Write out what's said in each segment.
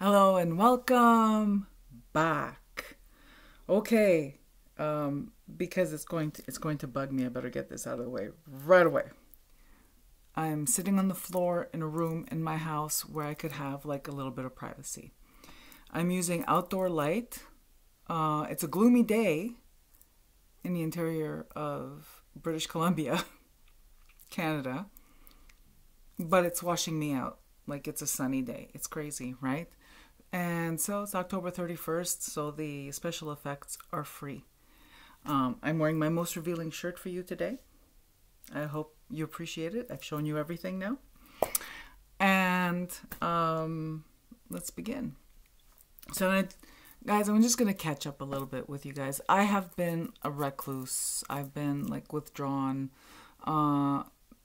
Hello and welcome back. Okay, because it's going to bug me. I better get this out of the way right away. I'm sitting on the floor in a room in my house where I could have like a little bit of privacy. I'm using outdoor light. It's a gloomy day in the interior of British Columbia, Canada, but it's washing me out like it's a sunny day. It's crazy, right? And so it's October 31st, so the special effects are free. I'm wearing my most revealing shirt for you today. I hope you appreciate it. I've shown you everything now. And let's begin. So, guys, I'm just going to catch up a little bit with you guys. I have been a recluse. I've been like withdrawn.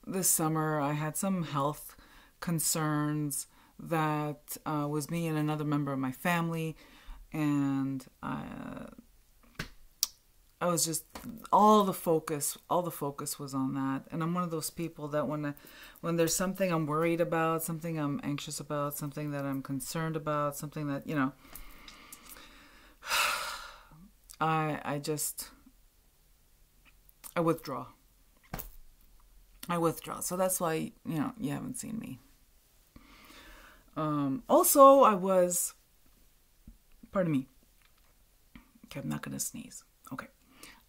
This summer, I had some health concerns that was me and another member of my family, and I was just all the focus was on that. And I'm one of those people that when there's something I'm worried about, something I'm anxious about, something that I'm concerned about, something that I withdraw. So that's why you haven't seen me. Also, I was, pardon me. Okay, I'm not going to sneeze. Okay.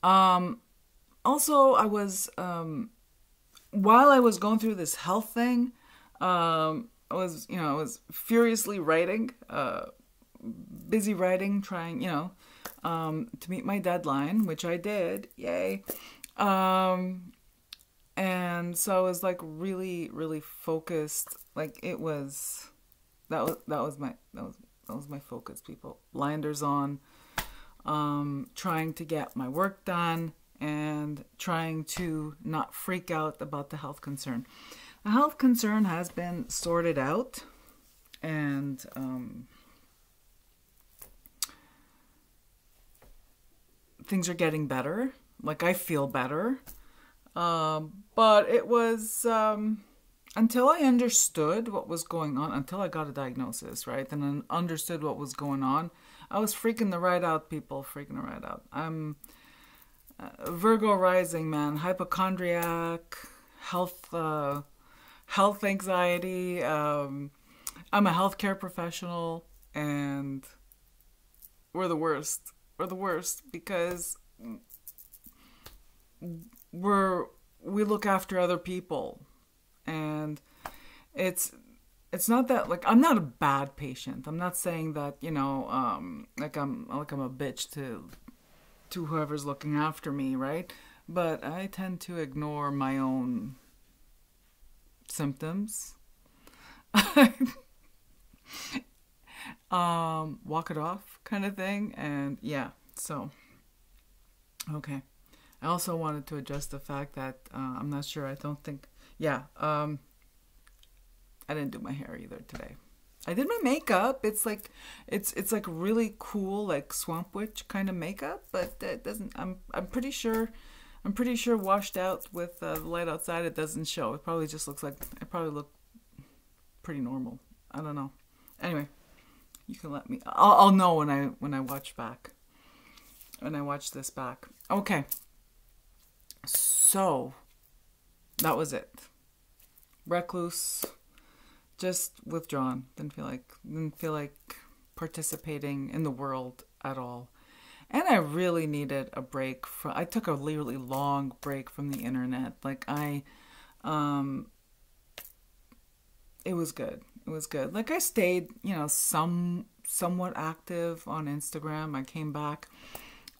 Also, I was, while I was going through this health thing, I was furiously writing, busy writing, trying, to meet my deadline, which I did. Yay. And so I was like really, really focused. Like it was, that was my focus, people. Blinders on, trying to get my work done and trying to not freak out about the health concern. The health concern has been sorted out, and things are getting better. Like I feel better. But it was until I understood what was going on, until I got a diagnosis, right? And I understood what was going on. I was freaking the right out, people, freaking the right out. I'm Virgo rising, man, hypochondriac, health anxiety. I'm a healthcare professional, and we're the worst. We're the worst because we look after other people, and it's not that, like, I'm not a bad patient. I'm not saying that like I'm a bitch to whoever's looking after me, right? But I tend to ignore my own symptoms. Walk it off kind of thing. And yeah, so okay. I also wanted to address the fact that I'm not sure. I don't think. Yeah. I didn't do my hair either today. I did my makeup. It's like really cool, like swamp witch kind of makeup, but it doesn't. I'm pretty sure washed out with the light outside, it doesn't show. It probably just looks like I probably look pretty normal. I don't know. Anyway, you can let me. I'll know when I watch back. When I watch this back. Okay. So, that was it. Recluse, just withdrawn. Didn't feel like participating in the world at all. And I really needed a break I took a really long break from the internet. Like it was good. It was good. Like I stayed, somewhat active on Instagram. I came back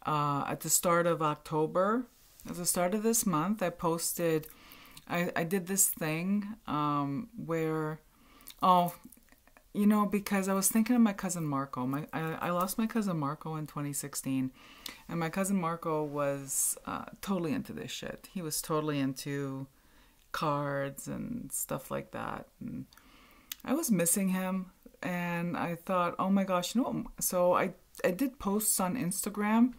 at the start of October. At the start of this month, I posted, I did this thing where, because I was thinking of my cousin Marco. I lost my cousin Marco in 2016, and my cousin Marco was totally into this shit. He was totally into cards and stuff like that, and I was missing him, and I thought, oh my gosh, so I did posts on Instagram,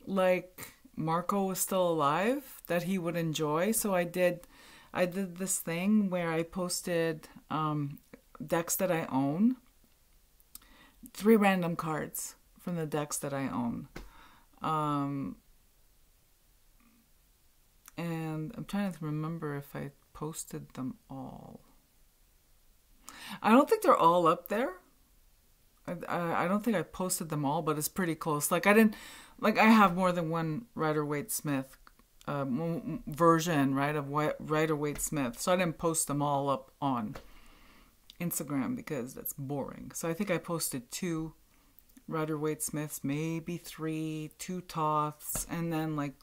like Marco was still alive, that he would enjoy. So I did this thing where I posted decks that I own, 3 random cards from the decks that I own. And I'm trying to remember if I posted them all. I don't think they're all up there. I don't think I posted them all, but it's pretty close. Like I have more than one Rider-Waite-Smith version, right, of Rider-Waite-Smith. So I didn't post them all up on Instagram because that's boring. So I think I posted 2 Rider-Waite-Smiths, maybe 3, 2 Toths, and then like,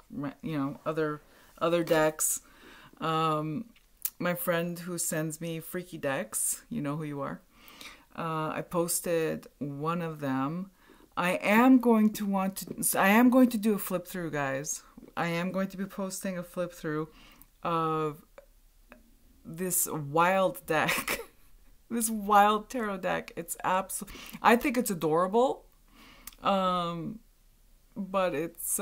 you know, other decks. My friend who sends me freaky decks, you know who you are. I posted one of them. I am going to do a flip through, guys. I am going to be posting a flip through of this wild deck. This wild tarot deck. It's I think it's adorable. But it's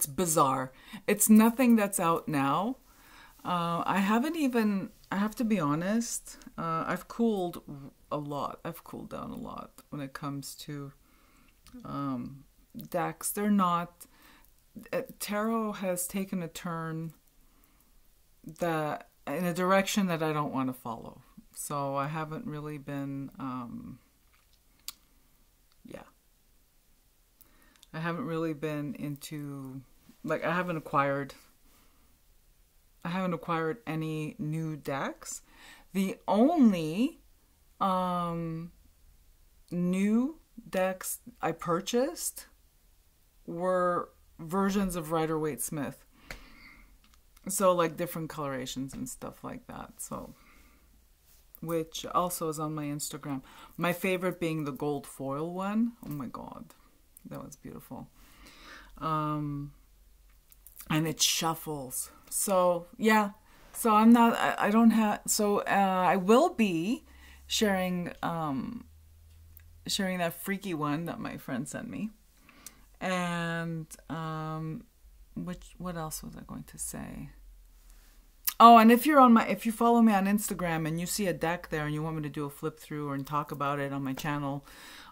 bizarre. It's nothing that's out now. I have to be honest, I've cooled a lot. I've cooled down a lot when it comes to decks. They're not... Tarot has taken a turn in a direction that I don't want to follow. So I haven't really been... I haven't really been into... Like, I haven't acquired any new decks. The only new decks I purchased were versions of Rider-Waite-Smith. So like different colorations and stuff like that. So, which also is on my Instagram. My favorite being the gold foil one. Oh my God, that was beautiful. And it shuffles. So yeah, so I don't have, so I will be sharing that freaky one that my friend sent me. And what else was I going to say? Oh, and if you follow me on Instagram and you see a deck there and you want me to do a flip through and talk about it on my channel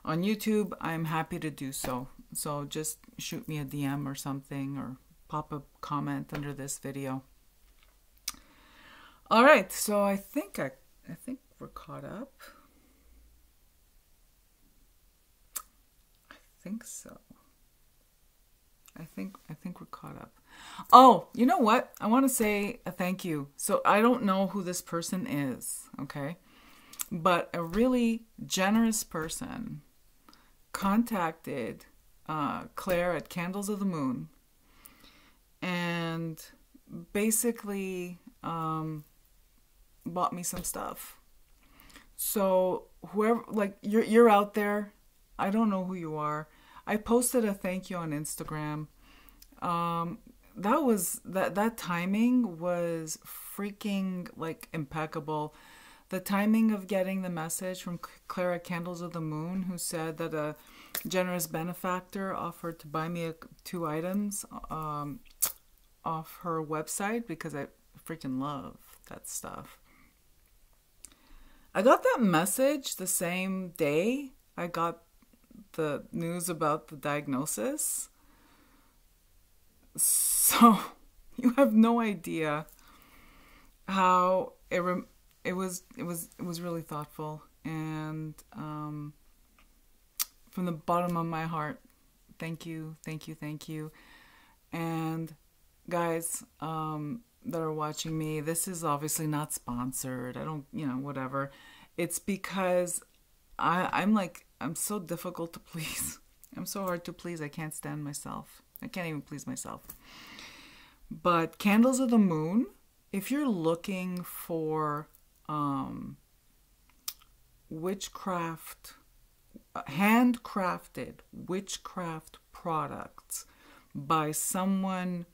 on YouTube, I'm happy to do so. So just shoot me a DM or something, or pop a comment under this video. All right, so I think we're caught up. I think so. I think we're caught up. Oh, you know what? I want to say a thank you. So I don't know who this person is, okay? But a really generous person contacted Claire at Candles of the Moon and basically bought me some stuff. So whoever, like, you're out there, I don't know who you are. I posted a thank you on Instagram. That timing was freaking like impeccable. The timing of getting the message from Clara Candles of the Moon, who said that a generous benefactor offered to buy me 2 items off her website, because I freaking love that stuff. I got that message the same day I got the news about the diagnosis. So you have no idea how it was really thoughtful, and from the bottom of my heart, thank you. And guys that are watching me, this is obviously not sponsored. I don't, whatever. It's because I'm so difficult to please. I'm so hard to please. I can't stand myself. I can't even please myself. But Candles of the Moon, if you're looking for witchcraft, handcrafted witchcraft products by someone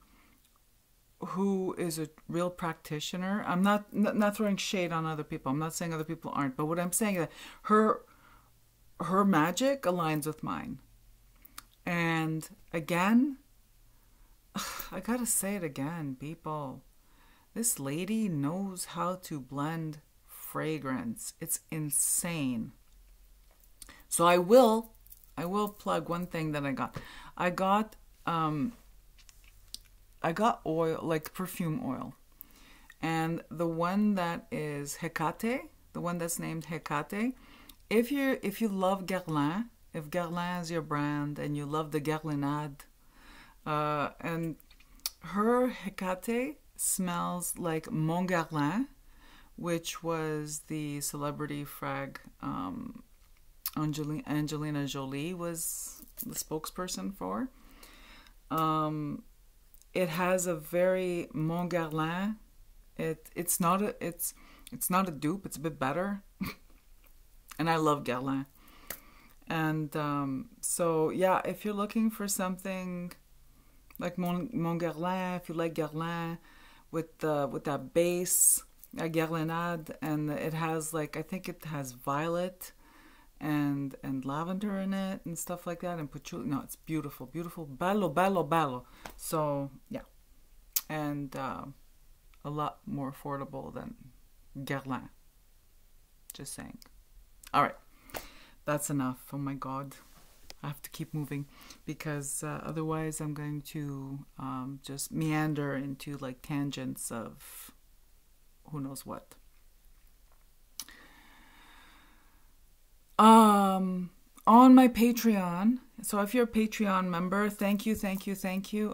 who is a real practitioner. I'm not throwing shade on other people. I'm not saying other people aren't, but what I'm saying is that her magic aligns with mine. And again, I gotta say it again, people. This lady knows how to blend fragrance. It's insane. So I will plug one thing that I got. I got oil, like perfume oil. And the one that is Hecate, the one that's named Hecate, if you love Guerlain, if Guerlain is your brand and you love the Guerlainade, and her Hecate smells like Mon Guerlain, which was the celebrity frag Angelina Jolie was the spokesperson for. It has a very Mon Guerlain. It's not a dupe. It's a bit better, and I love Guerlain. And so yeah, if you're looking for something like Mon Guerlain, if you like Guerlain with that base, a Guerlainade, and it has like, I think it has violet and lavender in it and stuff like that, and patchouli. No, it's beautiful, beautiful, bello. So yeah, and a lot more affordable than Guerlain. Just saying. All right, that's enough. Oh my God, I have to keep moving because otherwise I'm going to just meander into like tangents of who knows what. On my Patreon, so if you're a Patreon member, thank you.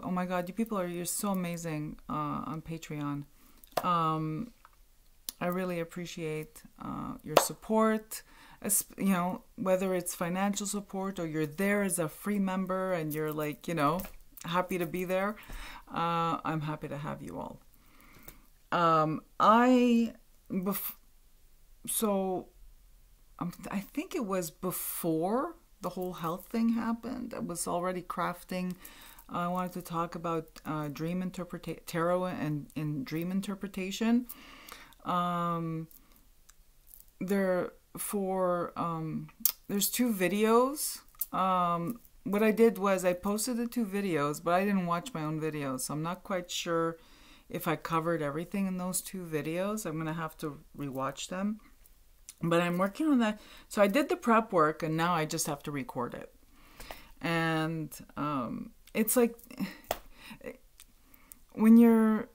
Oh my God, you're so amazing on Patreon. I really appreciate your support, you know, whether it's financial support or you're there as a free member and you're like, you know, happy to be there. I'm happy to have you all. I think it was before the whole health thing happened. I was already crafting. I wanted to talk about tarot and dream interpretation. There's two videos. What I did was I posted the two videos, but I didn't watch my own videos, so I'm not quite sure if I covered everything in those two videos. I'm gonna have to rewatch them. But I'm working on that. So I did the prep work and now I just have to record it. And it's like when you're,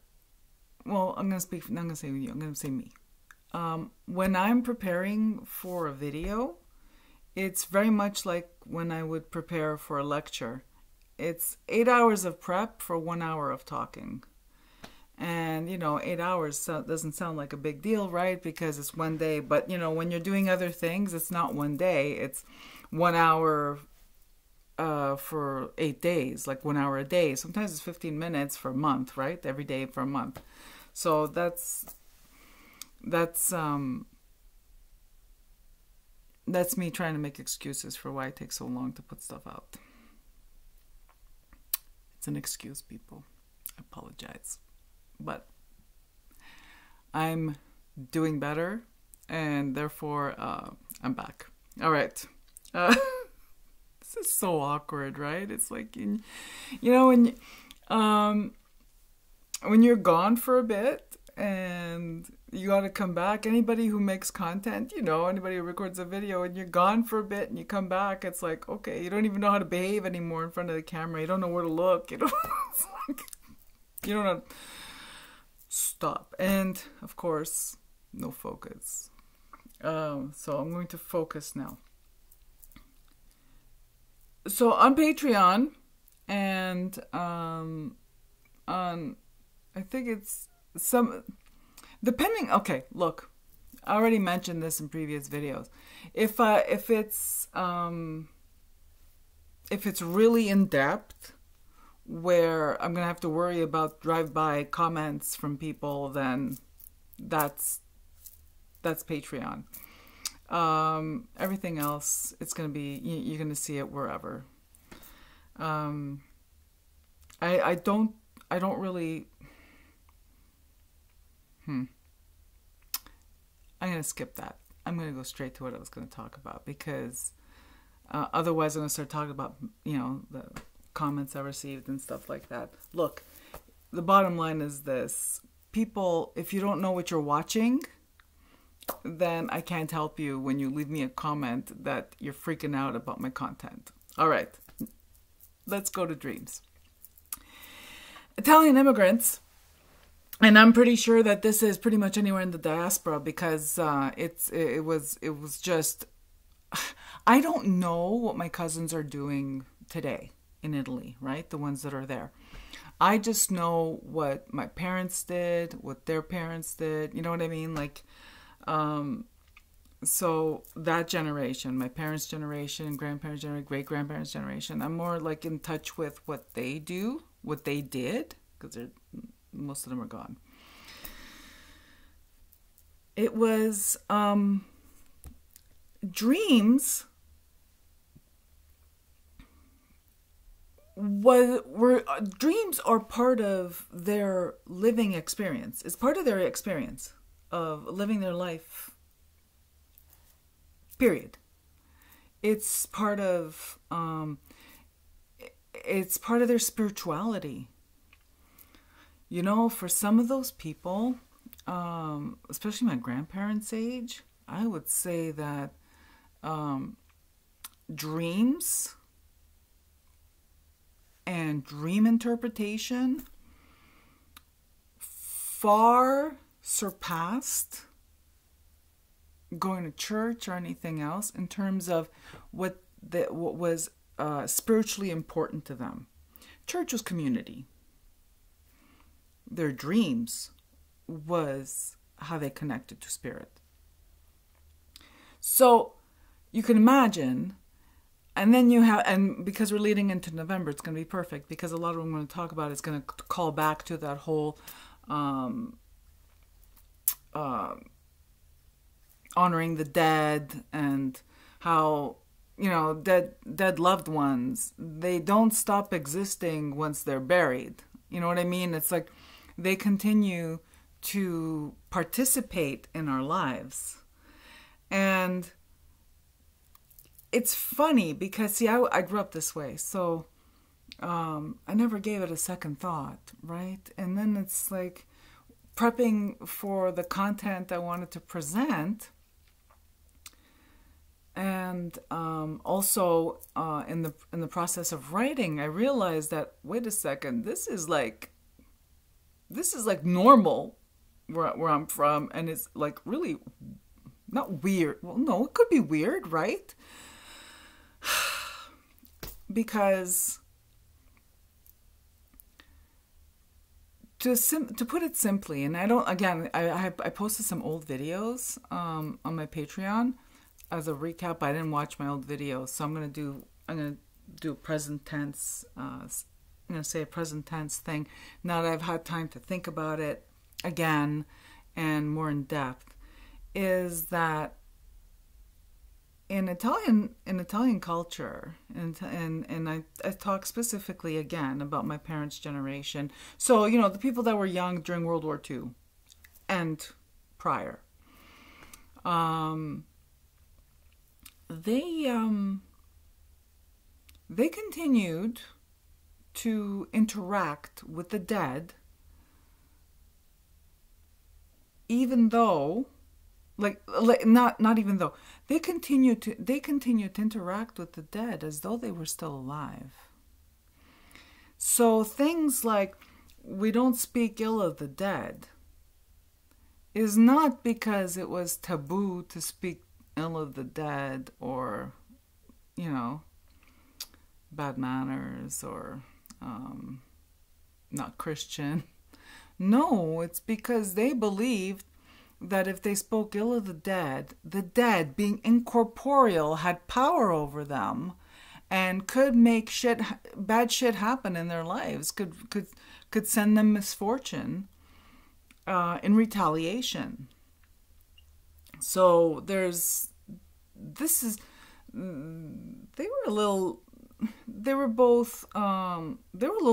well, I'm going to say you, I'm going to say me. When I'm preparing for a video, it's very much like when I would prepare for a lecture. It's 8 hours of prep for 1 hour of talking. And, you know, 8 hours doesn't sound like a big deal, right? Because it's one day. But, you know, when you're doing other things, it's not one day. It's 1 hour for 8 days, like 1 hour a day. Sometimes it's 15 minutes for a month, right? Every day for a month. So that's me trying to make excuses for why it takes so long to put stuff out. It's an excuse, people. I apologize. But I'm doing better, and therefore I'm back. All right. This is so awkward, right? It's like, you know, when you're gone for a bit and you got to come back. Anybody who makes content, you know, anybody who records a video and you're gone for a bit and you come back, it's like, okay, you don't even know how to behave anymore in front of the camera. You don't know where to look. You know, it's like, you don't know. Stop. And of course, no focus. So I'm going to focus now. So on Patreon and on, I think it's okay, look, I already mentioned this in previous videos. If it's really in depth, where I'm gonna have to worry about drive-by comments from people, then that's Patreon. Everything else, it's gonna be, you're gonna see it wherever. I don't really. I'm gonna skip that. I'm gonna go straight to what I was gonna talk about, because otherwise I'm gonna start talking about, you know, the comments I received and stuff like that. Look, the bottom line is this: people, if you don't know what you're watching, then I can't help you when you leave me a comment that you're freaking out about my content. All right, let's go to dreams. Italian immigrants, and I'm pretty sure that this is pretty much anywhere in the diaspora, because it was just, I don't know what my cousins are doing today in Italy, right? The ones that are there. I just know what my parents did, what their parents did. You know what I mean? Like, so that generation, my parents' generation, grandparents' generation, great-grandparents' generation, I'm more like in touch with what they do, what they did, because most of them are gone. It was dreams dreams are part of their living experience. It's part of their experience of living their life. Period. It's part of their spirituality. You know, for some of those people, especially my grandparents' age, I would say that dreams and dream interpretation far surpassed going to church or anything else in terms of what was spiritually important to them. Church was community. Their dreams was how they connected to spirit. So you can imagine, and then you have, and because we're leading into November, it's going to be perfect, because a lot of what I'm going to talk about is going to call back to that whole honoring the dead, and how, you know, dead loved ones, they don't stop existing once they're buried. You know what I mean? It's like they continue to participate in our lives. And it's funny because, see, I grew up this way, so I never gave it a second thought, right? And then it's like prepping for the content I wanted to present, and also in the process of writing, I realized that, wait a second, this is like normal where I'm from, and it's like really not weird. Well, no, it could be weird, right? Because to put it simply, and I don't, again, I posted some old videos on my Patreon as a recap. I didn't watch my old videos, so I'm gonna do present tense. I'm gonna say a present tense thing now that I've had time to think about it again and more in depth. Is that in Italian culture, and I talk specifically again about my parents' generation. So, you know, the people that were young during World War II and prior, they continued to interact with the dead, even though, not even though, they continue to interact with the dead as though they were still alive. So things like, we don't speak ill of the dead, is not because it was taboo to speak ill of the dead, or, you know, bad manners, or not Christian. No, it's because they believed that if they spoke ill of the dead being incorporeal had power over them and could make bad shit happen in their lives, could send them misfortune in retaliation. So they were a little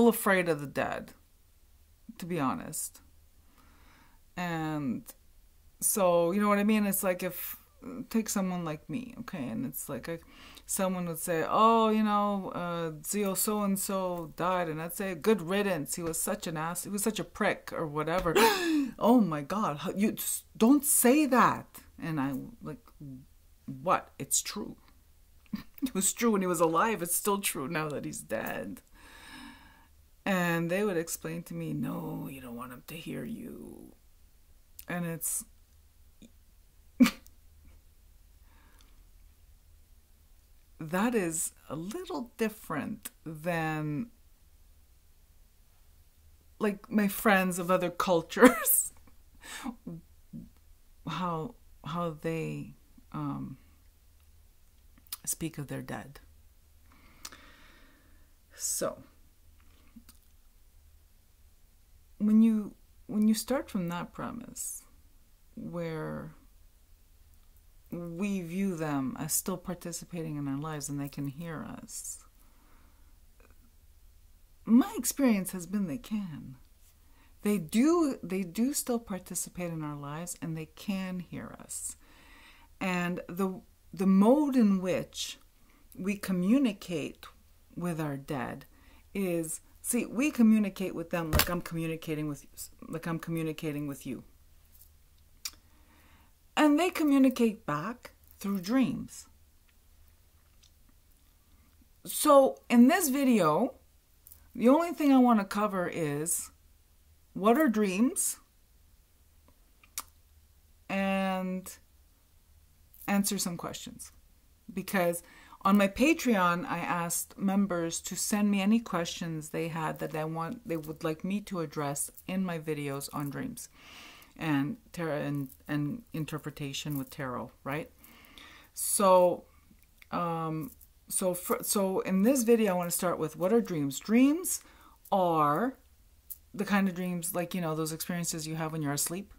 afraid of the dead, to be honest. And so, you know what I mean? It's like, if, take someone like me, okay? And it's like someone would say, oh, you know, Zio so-and-so died. And I'd say, good riddance. He was such an ass. He was such a prick, or whatever. Oh my God. You just don't say that. And I like, what? It's true. It was true when he was alive. It's still true now that he's dead. And they would explain to me, no, you don't want him to hear you. And it's... that is a little different than like my friends of other cultures. how they speak of their dead. So when you start from that premise where we view them as still participating in our lives and they can hear us, my experience has been they can. They do still participate in our lives and they can hear us. And the mode in which we communicate with our dead is, see, we communicate with them like I'm communicating with you. And they communicate back through dreams. So in this video, the only thing I want to cover is what are dreams, and answer some questions. Because on my Patreon, I asked members to send me any questions they had that they would like me to address in my videos on dreams and tarot and interpretation with tarot, right? So so in this video, I want to start with what are dreams. Dreams are the kind of dreams, like, you know, those experiences you have when you're asleep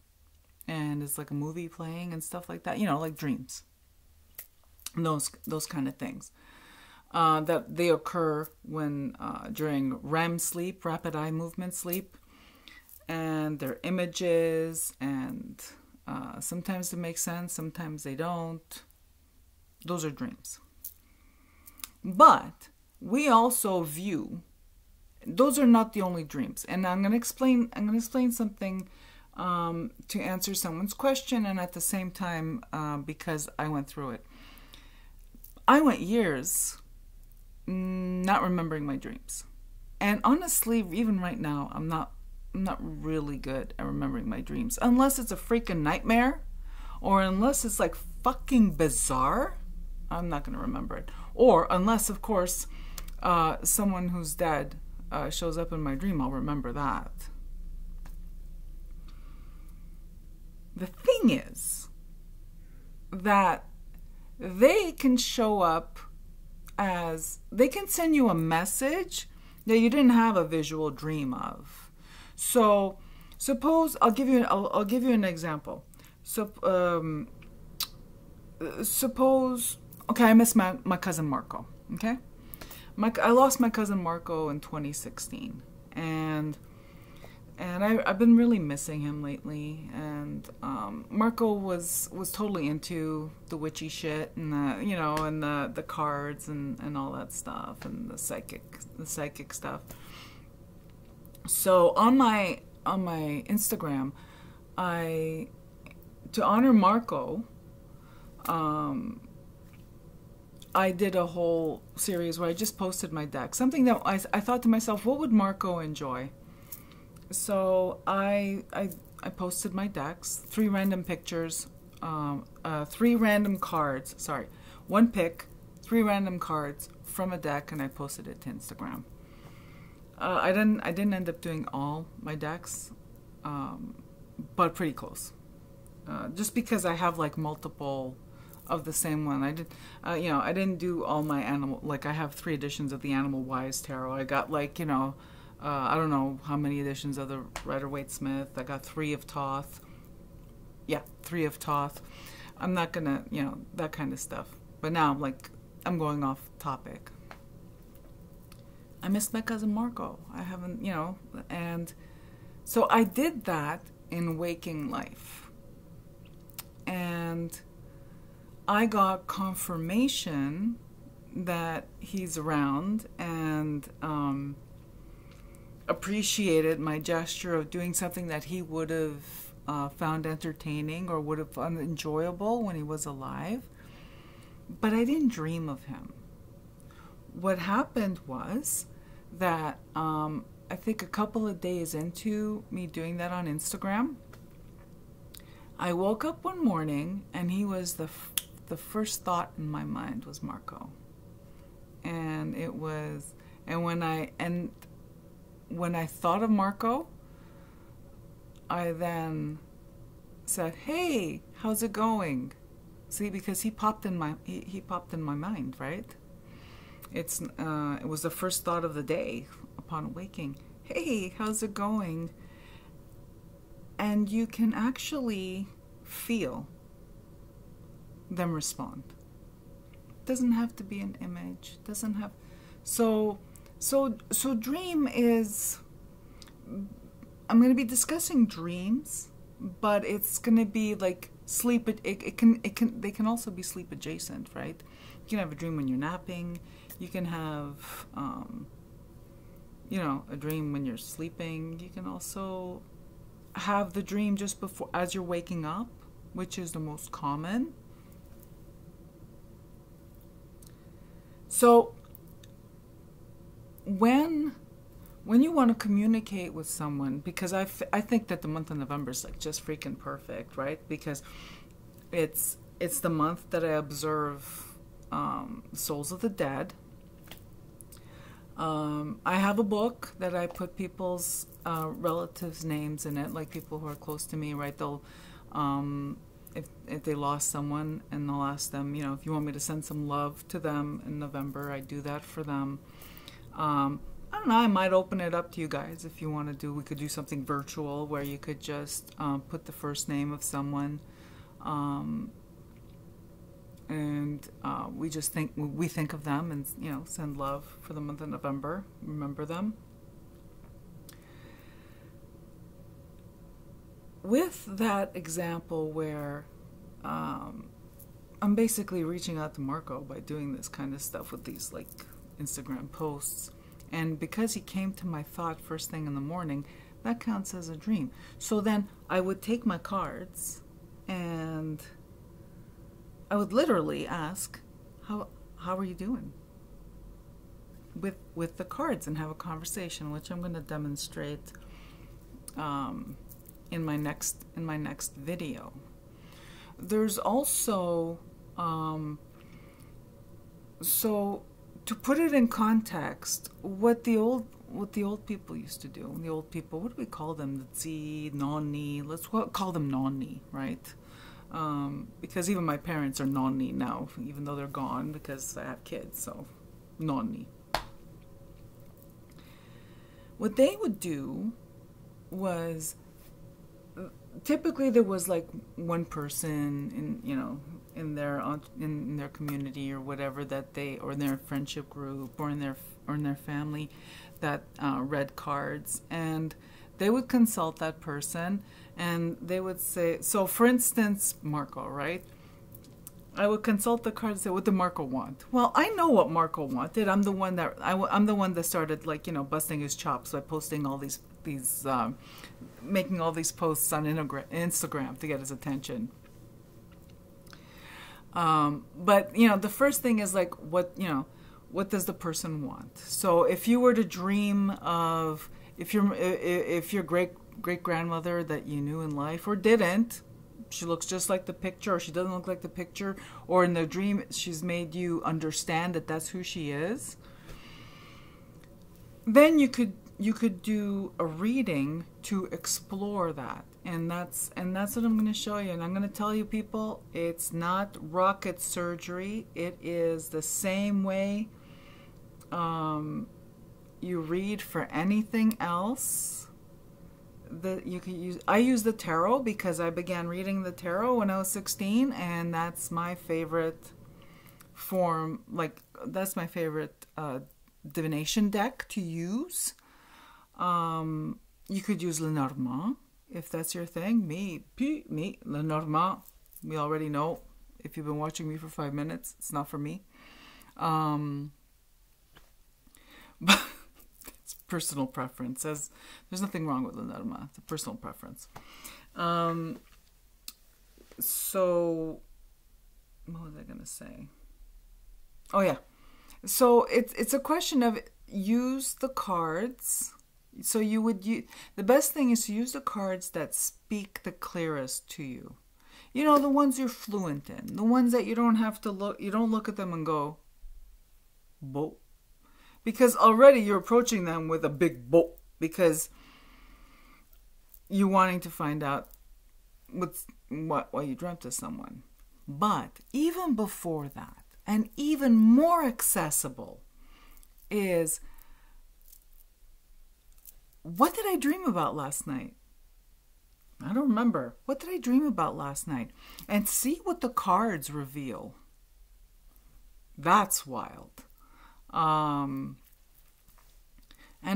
and it's like a movie playing and stuff like that, you know, like dreams. Those kind of things that they occur when during REM sleep, rapid eye movement sleep, and they're images, and sometimes they make sense, sometimes they don't. Those are dreams. But we also view, those are not the only dreams. And I'm going to explain something to answer someone's question, and at the same time, because I went through it. I went years not remembering my dreams. And honestly, even right now, I'm not really good at remembering my dreams. Unless it's a freaking nightmare, or unless it's like fucking bizarre, I'm not going to remember it. Or unless, of course, someone who's dead shows up in my dream, I'll remember that. The thing is that they can show up as, they can send you a message that you didn't have a visual dream of. So suppose, I'll give you an example. So suppose, okay, I miss my cousin Marco, okay? I lost my cousin Marco in 2016, and I've been really missing him lately. And Marco was totally into the witchy shit and the cards and all that stuff and the psychic stuff. So on my Instagram, to honor Marco, I did a whole series where I just posted my deck. Something that I thought to myself, what would Marco enjoy? So I posted my decks, 3 random pictures, 3 random cards, sorry, 1 pick, 3 random cards from a deck, and I posted it to Instagram. I didn't end up doing all my decks, but pretty close. Just because I have like multiple of the same one. I didn't do all my animal, like I have 3 editions of the Animal Wise Tarot. I got like, I don't know how many editions of the Rider-Waite-Smith. I got 3 of Thoth. Yeah, 3 of Thoth. I'm not gonna, that kind of stuff. But now, I'm going off topic. I missed my cousin Marco. I haven't, and so I did that in waking life. And I got confirmation that he's around, and appreciated my gesture of doing something that he would have found entertaining or would have found enjoyable when he was alive. But I didn't dream of him. What happened was that I think a couple of days into me doing that on Instagram, I woke up one morning and he was the first thought in my mind was Marco. And it was, and when I thought of Marco, I then said, "Hey, how's it going?" See, because he popped in my mind, right? It was the first thought of the day upon waking. Hey, how's it going? And you can actually feel them respond. Doesn't have to be an image. Doesn't have. So dream is. I'm going to be discussing dreams, but it's going to be like sleep. They can also be sleep adjacent, right? You can have a dream when you're napping. You can have, a dream when you're sleeping. You can also have the dream just before, as you're waking up, which is the most common. So when you want to communicate with someone, because I think that the month of November is like just freaking perfect, right? Because it's the month that I observe souls of the dead. I have a book that I put people's relatives' names in it, like people who are close to me, right? They'll if they lost someone, and they'll ask them, if you want me to send some love to them in November, I do that for them. I don't know, I might open it up to you guys if you want to we could do something virtual where you could just put the first name of someone, and we think of them and, send love for the month of November, remember them. With that example where I'm basically reaching out to Marco by doing this kind of stuff with these like Instagram posts, and because he came to my thought first thing in the morning, that counts as a dream. So then I would take my cards and I would literally ask, how are you doing with the cards, and have a conversation, which I'm going to demonstrate in my next video. There's also so to put it in context, what the old people used to do. The old people, what do we call them? The zi, nonni. Let's call them nonni, right? Because even my parents are nonni now, even though they're gone because I have kids. So nonni. What they would do was, typically there was like one person in their community or whatever or in their friendship group or in their family that read cards, and they would consult that person and they would say, so for instance, Marco, right? I would consult the card and say, what did Marco want? Well, I know what Marco wanted. I'm the one that started busting his chops by posting all these making all these posts on Instagram to get his attention. But the first thing is like, what does the person want? So if you were to dream of, if your great grandmother that you knew in life or didn't, she looks just like the picture, or she doesn't look like the picture, or in the dream she's made you understand that that's who she is, then you could do a reading to explore that. And that's what I'm going to show you. And I'm going to tell you, people, it's not rocket surgery. It is the same way you read for anything else that you could use. I use the tarot because I began reading the tarot when I was 16, and that's my favorite form. Like, that's my favorite divination deck to use. You could use Lenormand if that's your thing. Me, Lenormand. We already know. If you've been watching me for 5 minutes, it's not for me. But it's personal preference. There's nothing wrong with Lenormand. It's a personal preference. Um, so what was I gonna say? Oh yeah. So it's a question of use the cards. So you would use, the best thing is to use the cards that speak the clearest to you. You know, the ones you're fluent in, the ones that you don't have to look, you don't look at them and go, bo. Because already you're approaching them with a big bo, because you're wanting to find out why you dreamt of someone. But even before that, and even more accessible, is, what did I dream about last night? I don't remember. What did I dream about last night? And see what the cards reveal. That's wild. And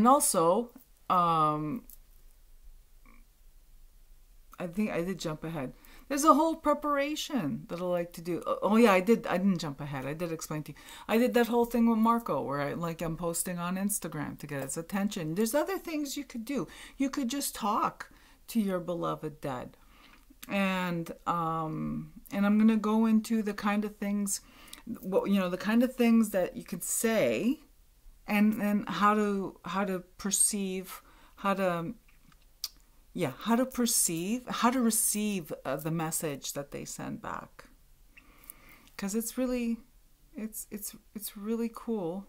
also, I think I did jump ahead. There's a whole preparation that I like to do. Oh yeah, I didn't jump ahead. I did explain to you. I did that whole thing with Marco where I'm posting on Instagram to get his attention. There's other things you could do. You could just talk to your beloved dead. And I'm going to go into the kind of things, the kind of things that you could say, and how to perceive, how to receive the message that they send back. Because it's really cool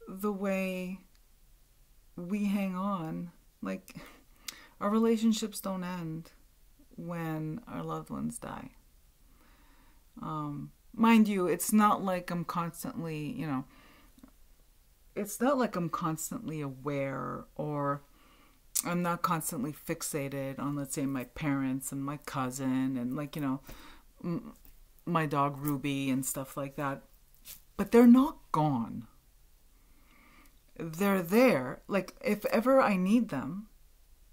the way we hang on. Like, our relationships don't end when our loved ones die. Mind you, it's not like I'm constantly, it's not like I'm constantly aware, or I'm not constantly fixated on, let's say, my parents and my cousin and, my dog Ruby and stuff like that. But they're not gone. They're there. Like, if ever I need them,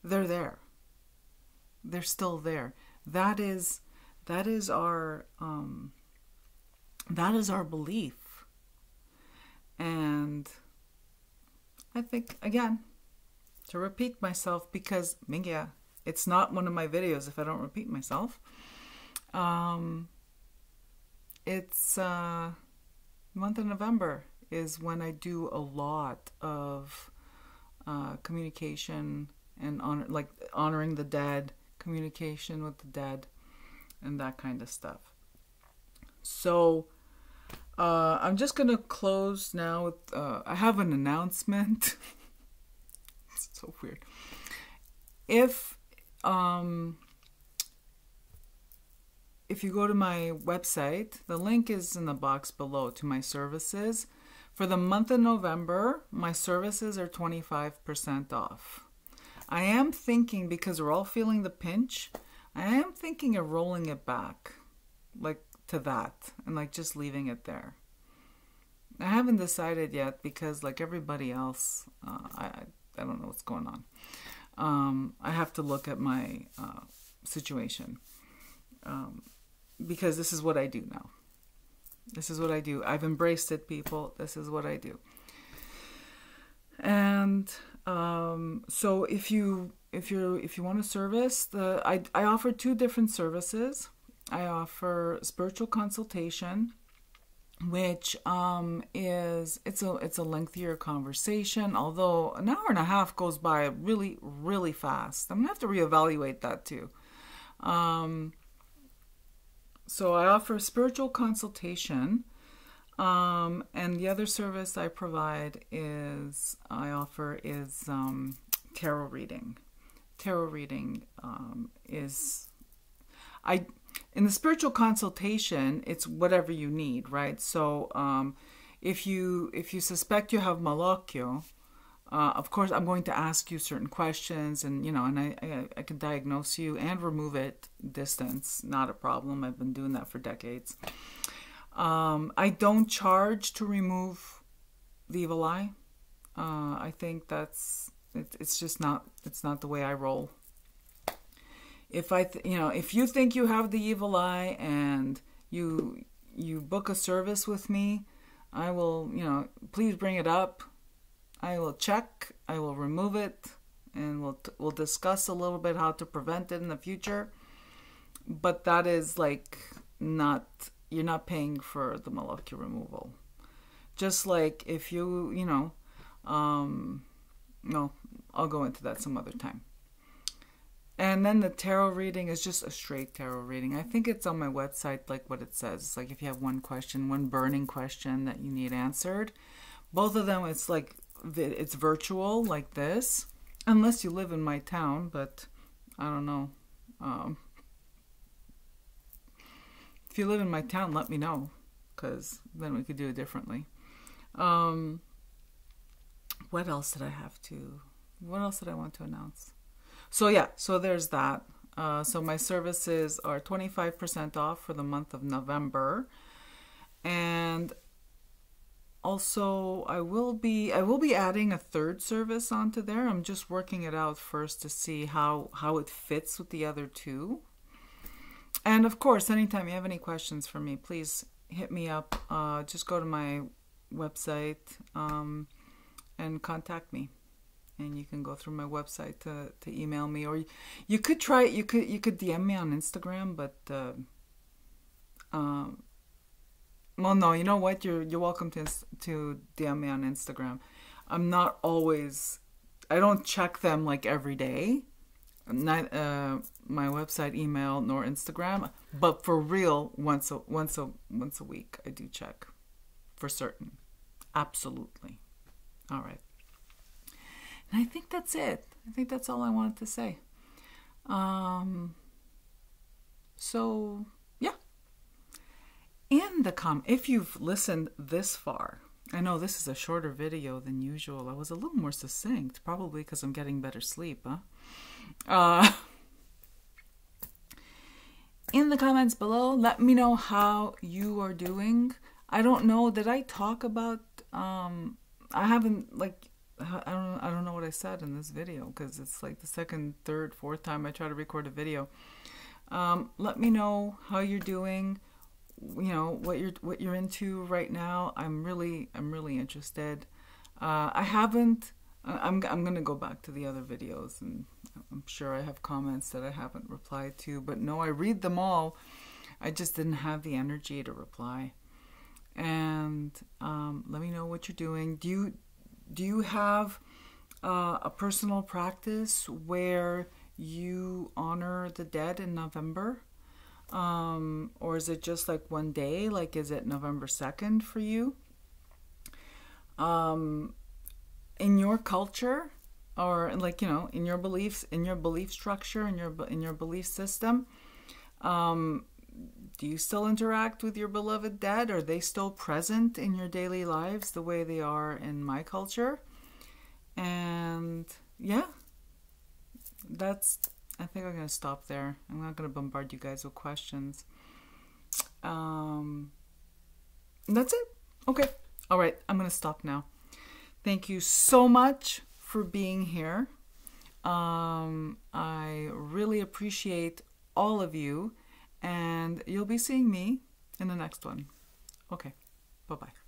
they're there. They're still there. That is our belief. And I think, again, to repeat myself, because it's not one of my videos if I don't repeat myself. It's month of November is when I do a lot of communication and honoring the dead, communication with the dead, and that kind of stuff. So I'm just gonna close now with I have an announcement. It's so weird. If you go to my website, the link is in the box below to my services. For the month of November, my services are 25% off. I am thinking, because we're all feeling the pinch, I am thinking of rolling it back, to that, and just leaving it there. I haven't decided yet, because like everybody else, I don't know what's going on. I have to look at my situation, because this is what I do now. This is what I do. I've embraced it, people. This is what I do. And so if you want a service, I offer two different services. I offer spiritual consultation, which it's a lengthier conversation, although an hour and a half goes by really, really fast. I'm gonna have to reevaluate that too. So I offer spiritual consultation, and the other service I provide is tarot reading. Tarot reading in the spiritual consultation, it's whatever you need, right? So if you suspect you have malocchio, of course I'm going to ask you certain questions, and I can diagnose you and remove it distance, not a problem. I've been doing that for decades. I don't charge to remove the evil eye. I think it's just not the way I roll. If if you think you have the evil eye and you book a service with me, I will, please bring it up. I will check, I will remove it, and we'll discuss a little bit how to prevent it in the future. But that is like not, you're not paying for the molecular removal. Just like if you know, no, I'll go into that some other time. And then the tarot reading is just a straight tarot reading. I think it's on my website, like what it says. It's like if you have one question, one burning question that you need answered. Both of them, it's like, it's virtual like this. Unless you live in my town, but I don't know. If you live in my town, let me know, because then we could do it differently. What else did I want to announce? So yeah, so there's that. So my services are 25% off for the month of November. And also I will be adding a third service onto there. I'm just working it out first to see how it fits with the other two. And of course, anytime you have any questions for me, please hit me up. Just go to my website and contact me. And you can go through my website to email me, or you could try. You could DM me on Instagram, but well, no, you know what? You're welcome to DM me on Instagram. I'm not always. I don't check them like every day. Not my website, email, nor Instagram, but for real, once a week, I do check for certain. Absolutely. All right. And I think that's it. I think that's all I wanted to say. So yeah. If you've listened this far, I know this is a shorter video than usual. I was a little more succinct, probably because I'm getting better sleep, huh? In the comments below, let me know how you are doing. I don't know, did I talk about, I haven't, like, I don't know what I said in this video, because it's like the second, third, fourth time I try to record a video. Let me know how you're doing, you know, what you're into right now. I'm really interested. I'm gonna go back to the other videos, and I'm sure I have comments that I haven't replied to, but no, I read them all. I just didn't have the energy to reply. And let me know what you're doing. Do you have a personal practice where you honor the dead in November? Or is it just like one day? Like, is it November 2nd for you? In your culture, or like, you know, in your beliefs, in your belief structure, in your belief system, do you still interact with your beloved dead? Are they still present in your daily lives the way they are in my culture? And yeah, I think I'm going to stop there. I'm not going to bombard you guys with questions. That's it. Okay. All right. I'm going to stop now. Thank you so much for being here. I really appreciate all of you, and you'll be seeing me in the next one. Okay. Bye-bye.